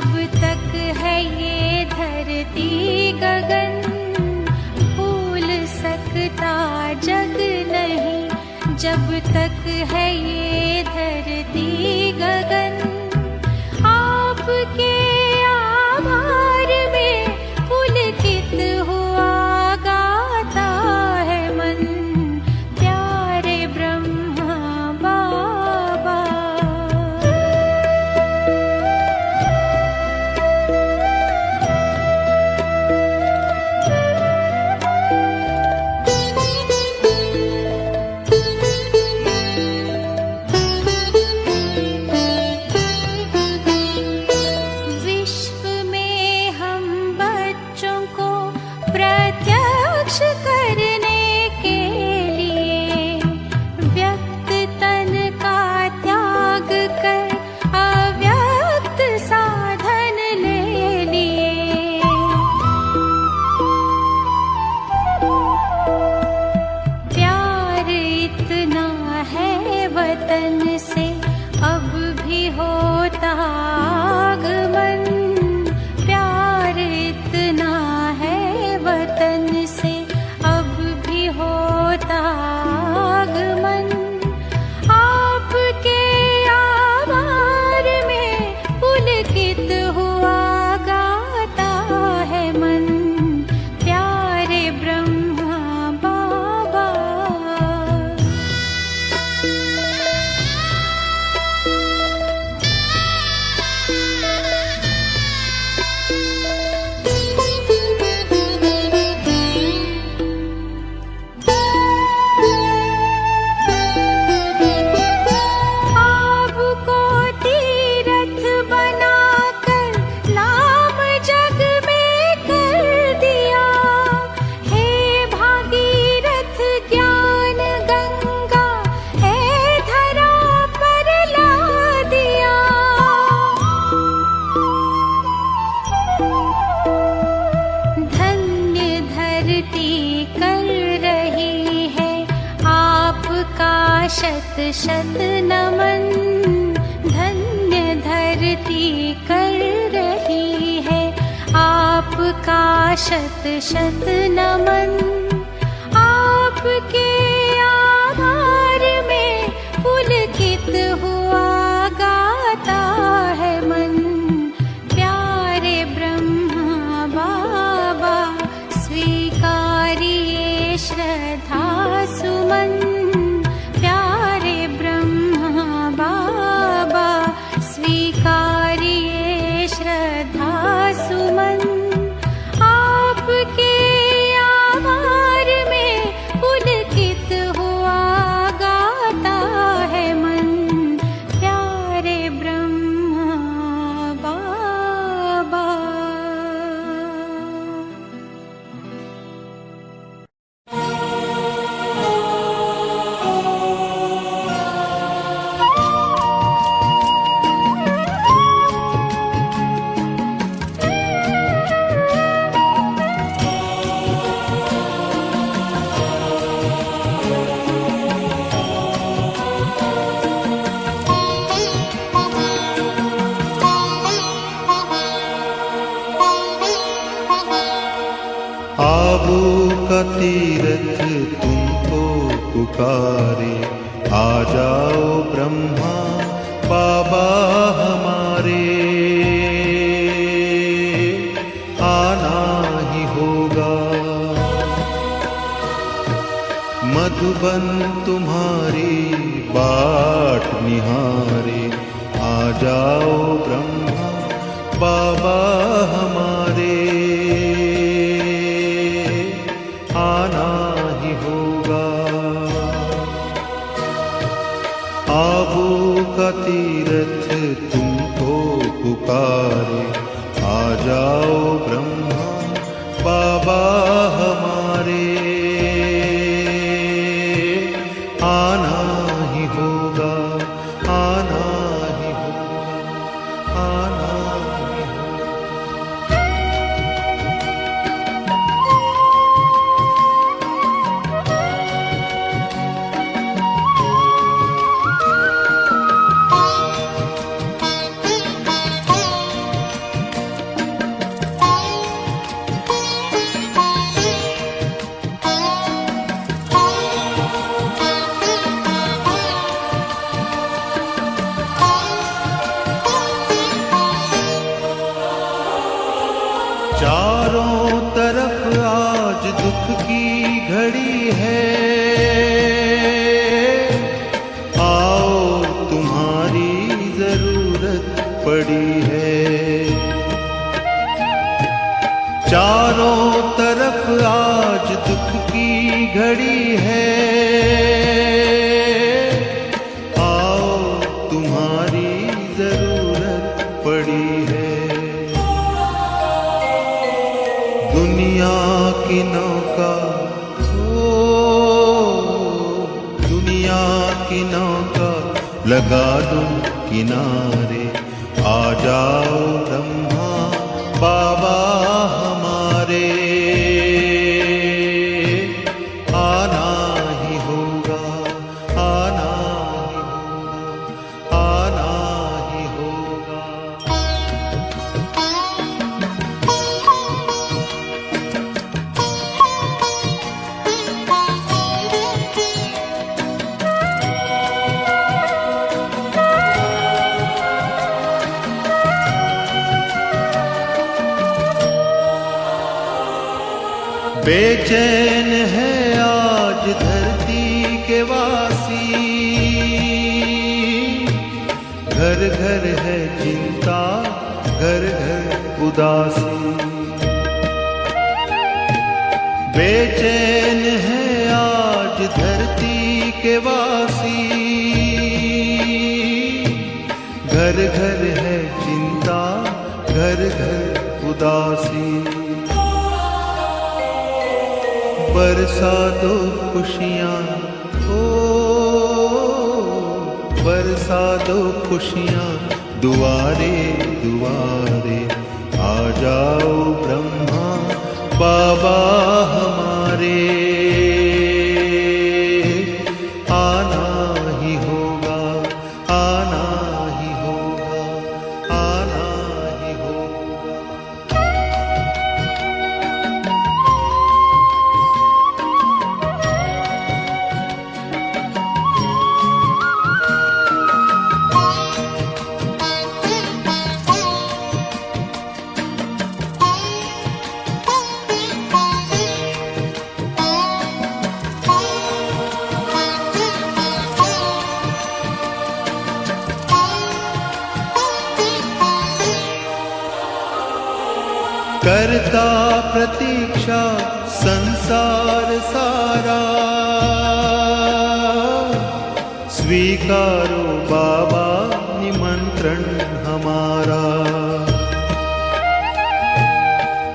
जब तक है ये धरती गगन, भूल सकता जग नहीं। जब तक है ये धरती गगन, आपके आभार में पुलकित हुआ गाता है मन। प्यारे ब्रह्मा बाबा, विश्व में हम बच्चों को प्रत्यक्ष करने के लिए व्यक्त तन का त्याग कर अव्यक्त साधन ले लिए। प्यार इतना है वतन से अब भी होता आगमन। प्यार इतना है वतन से अब भी होता आगमन। आपके आभार में पुलकित हुआ गाता है मन। प्यारे ब्रह्मा बाबा, आपको तीरथ बनाकर नाम जग में कर दिया। हे भागीरथ ज्ञान गंगा, हे धरा पर ला दिया। धन्य धरती कर रही है आपका शत शत नमन। धन्य धरती कर रही है आपका शत शत नमन। आपके आभार में पुलकित हुआ गाता है मन। प्यारे ब्रह्मा बाबा, स्वीकारिए श्रद्धा सुमन। प्यारे ब्रह्मा बाबा, स्वीकारिए श्रद्धा सुमन। आपके आभार में पुलकित हुआ गाता है मन। प्यारे ब्रह्मा बाबा। आबू का तीरथ तुमको पुकारे, आ जाओ ब्रह्मा बाबा हमारे। आना ही होगा मधुबन तुम्हारी बाट निहारे। आ जाओ ब्रह्मा बाबा हमारे। आना ही होगा। आबू का तीरथ तुमको पुकारे, आ जाओ ब्रह्मा बाबा हमारे। आना ही होगा, आना ही होगा, आना ही होगा। घड़ी है, आओ तुम्हारी जरूरत पड़ी है। चारों तरफ आज दुख की घड़ी है, आओ तुम्हारी जरूरत पड़ी है। दुनिया की नौका, दुनिया की नौका लगा दूं किनारे, आ जाओ ब्रह्मा बाबा हमारे। आना ही होगा, आना ही होगा, आना ही होगा। बेचैन है आज धरती के वासी, घर घर है चिंता, घर घर उदासी। बेचैन है आज धरती के वासी, घर घर है चिंता, घर घर उदासी। बरसा दो खुशियाँ, बरसा दो खुशियाँ दुआरे दुआरे, आ जाओ ब्रह्मा बाबा हमारे। आना ही होगा, आना ही होगा, आना ही होगा। करता प्रतीक्षा संसार सारा, स्वीकारो बाबा निमंत्रण हमारा।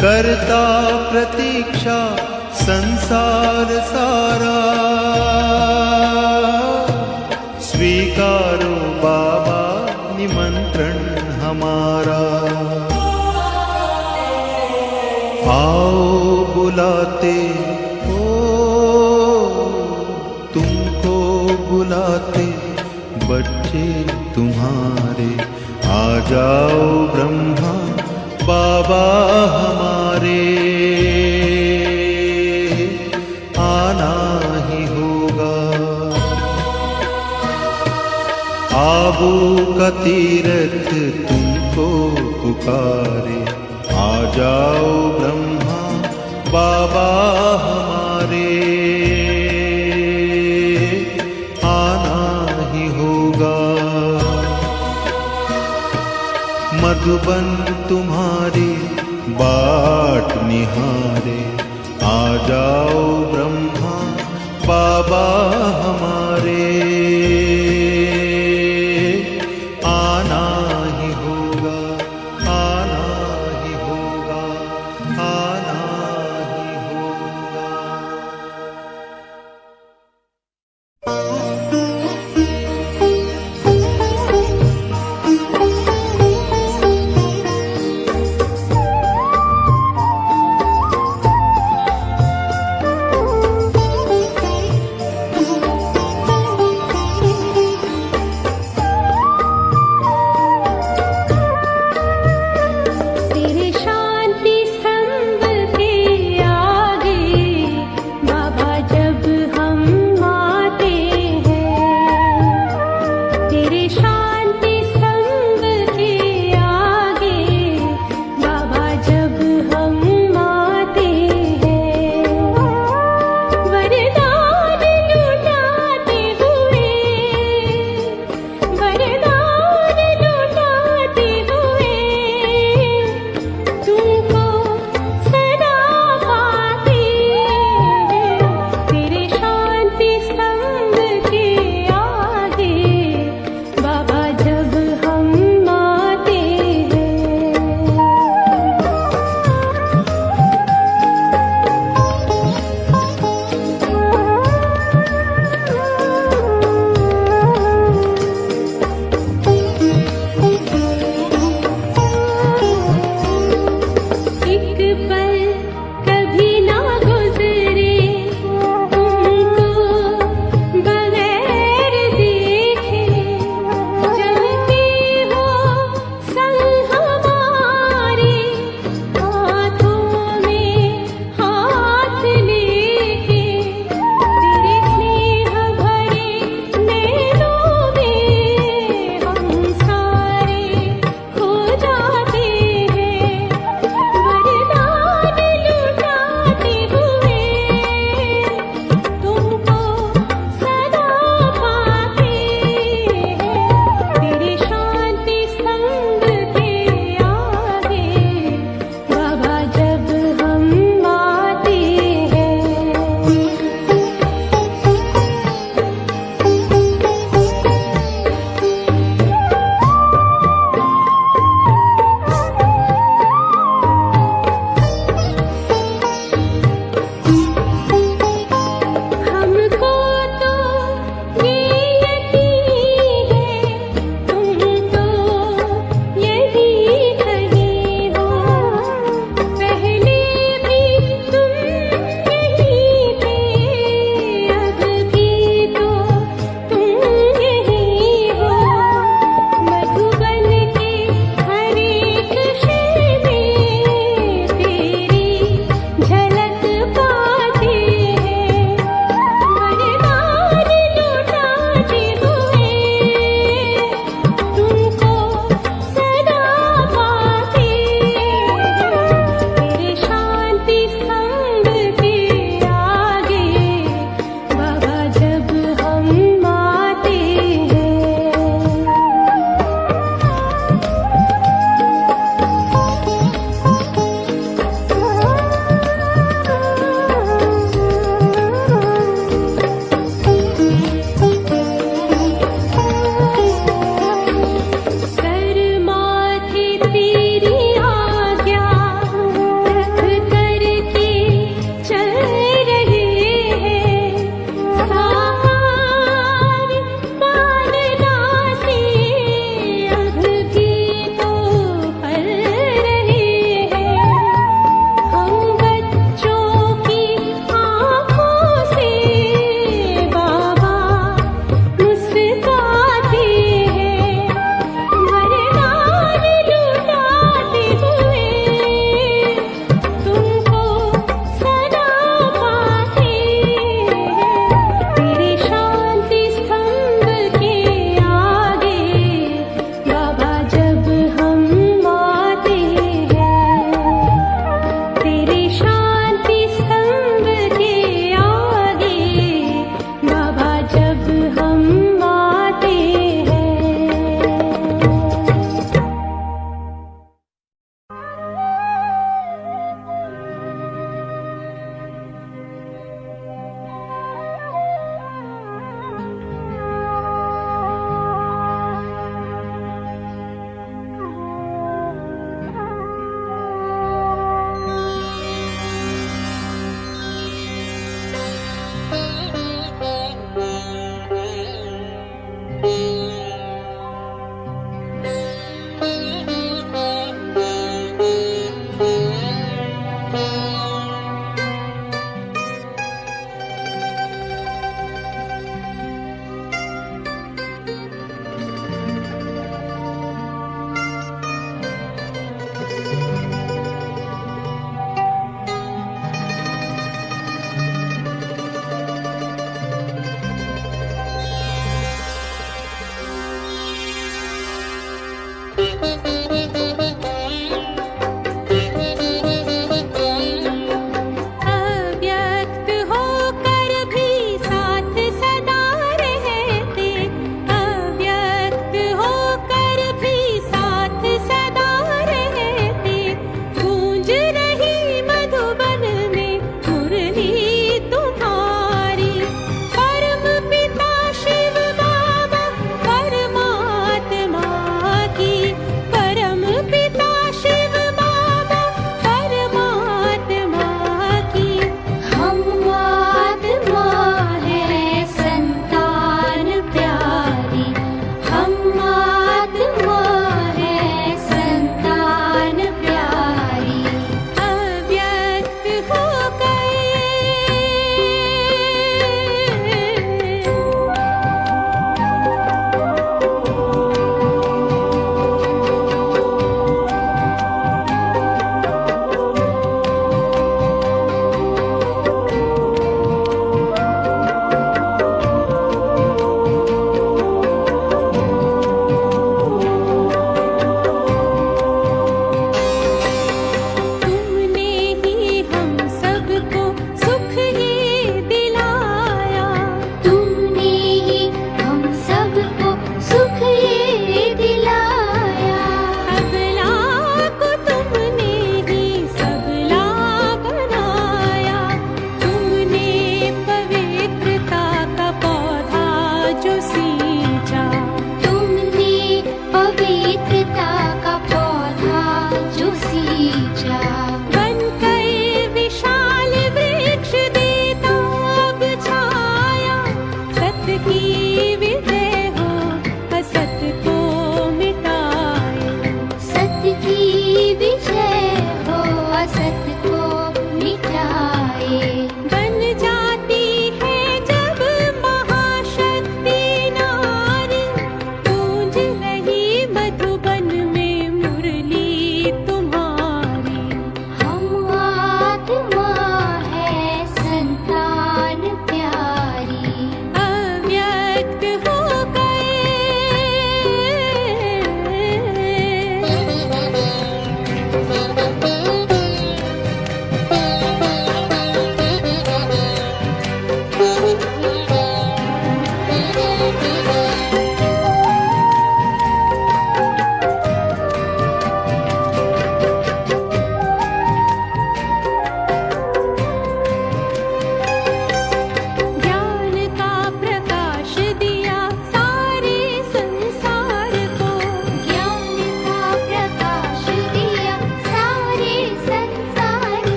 करता प्रतीक्षा संसार सारा, स्वीकारो बाबा निमंत्रण हमारा। आओ बुलाते हो, तुमको बुलाते बच्चे तुम्हारे, आ जाओ ब्रह्मा बाबा हमारे। आना ही होगा, आबू का तीरथ तुमको पुकारे, आ जाओ ब्रह्मा बाबा हमारे। आना ही होगा, मधुबन तुम्हारी बाट निहारे, आ जाओ ब्रह्मा बाबा हमारे। आना ही होगा, आना ही होगा, आना ही होगा।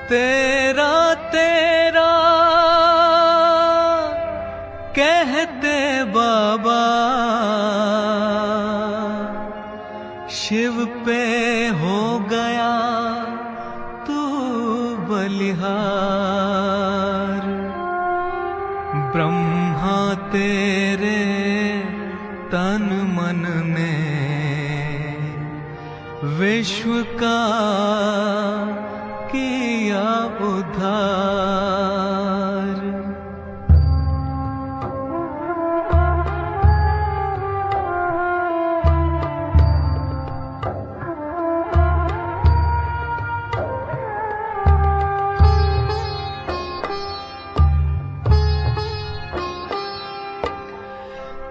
तेरा तेरा कह कहते बाबा शिव पे हो गया तू बलिहार, ब्रह्मा तेरे तन मन ने विश्व का किया उद्धार।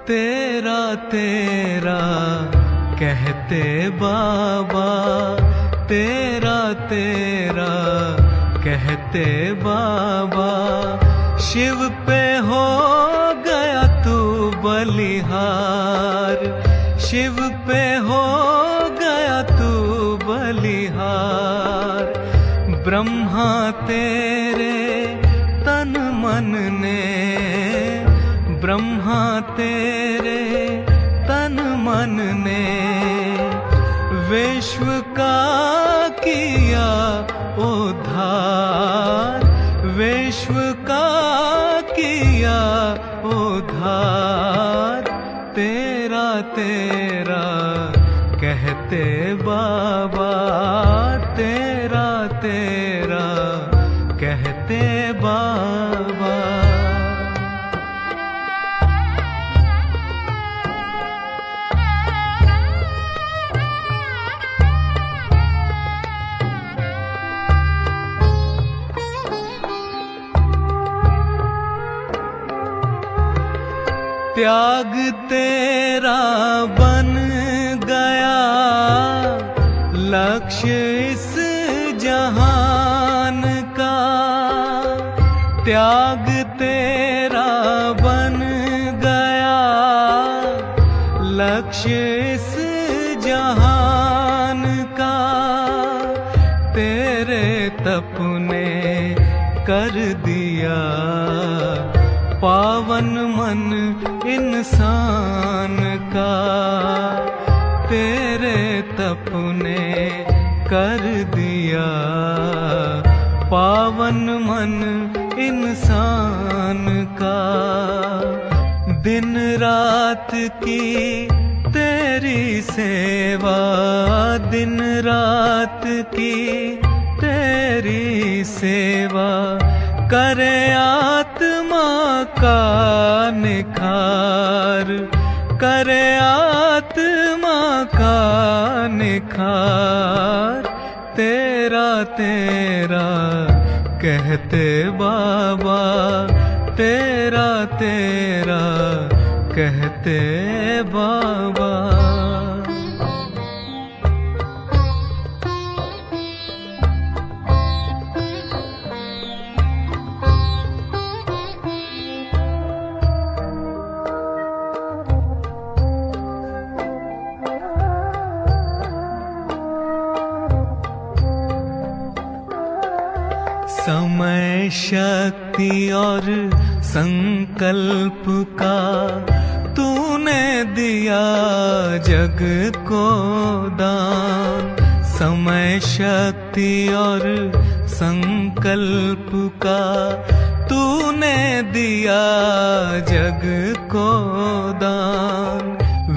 तेरा तेरा कहते बाबा, तेरा तेरा कहते बाबा, शिव पे हो गया तू बलिहार, शिव पे हो गया तू बलिहार। ब्रह्मा तेरे तन मन ने, ब्रह्मा तेरे तन मन ने विश्व का किया उद्धार, विश्व का किया उद्धार। तेरा तेरा कहते बाबा, तेरा तेरा कहते बाबा। त्याग तेरा बन गया लक्ष्य इस जहान का, त्याग तेरा बन गया लक्ष्य इस जहान का। तेरे तप ने कर दिया पावन मन इंसान का, तेरे तप ने कर दिया पावन मन इंसान का। दिन रात की तेरी सेवा, दिन रात की तेरी सेवा, करे आत्मा का निखार, करे आत्मा का निखार। तेरा तेरा कहते बाबा, तेरा तेरा कहते बाबा। समय शक्ति और संकल्प का तूने दिया जग को दान, समय शक्ति और संकल्प का तूने दिया जग को दान।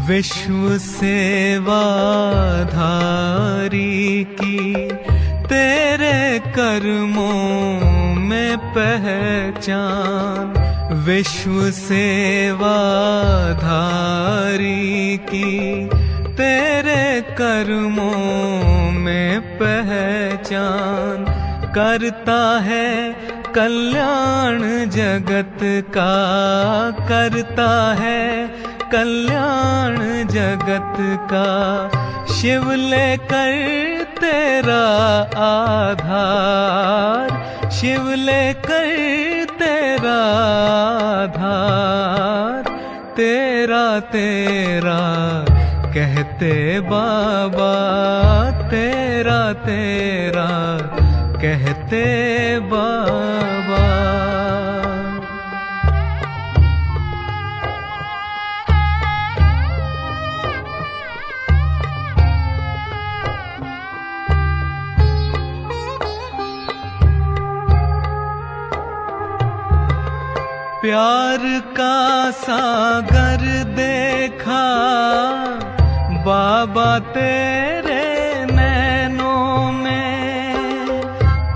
विश्व सेवाधारी की तेरे कर्मों में पहचान, विश्व सेवाधारी की तेरे कर्मों में पहचान। करता है कल्याण जगत का, करता है कल्याण जगत का। शिव लेकर तेरा आधार, शिव लेकर तेरा आधार। तेरा तेरा कहते बाबा, तेरा तेरा कहते बाबा। प्यार का सागर देखा बाबा तेरे नैनों में,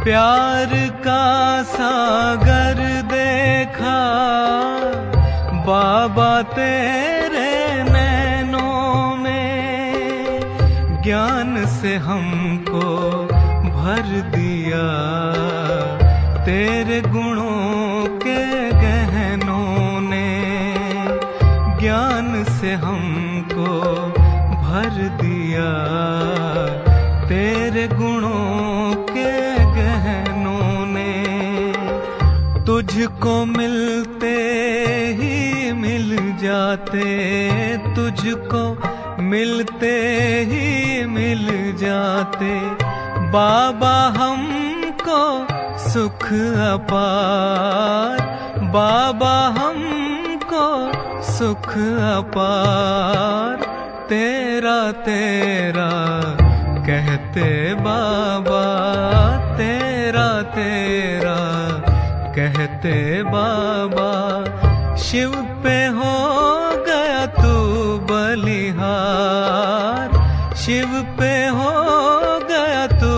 प्यार का सागर देखा बाबा तेरे नैनों में, ज्ञान से हमको भर दिया तेरे गुणों के गहनों ने, ज्ञान से हमको भर दिया तेरे गुणों के गहनों ने। तुझको मिलते ही मिल जाते, तुझको मिलते ही मिल जाते बाबा हमको सुख अपार, बाबा हमको सुख अपार, तेरा तेरा कहते बाबा, तेरा तेरा कहते बाबा। शिव पे हो गया तू बलिहार, शिव पे हो गया तू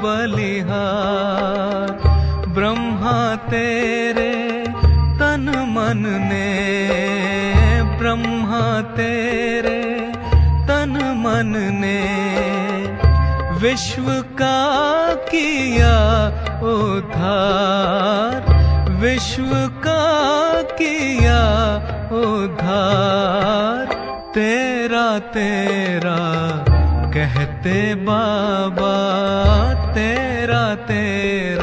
बलिहार, ब्रह्मा तेरे तन मन ने, ब्रह्मा तेरे तन मन ने, विश्व का किया उद्धार, विश्व का किया उद्धार, तेरा तेरा कहते बाबा, तेरा तेरा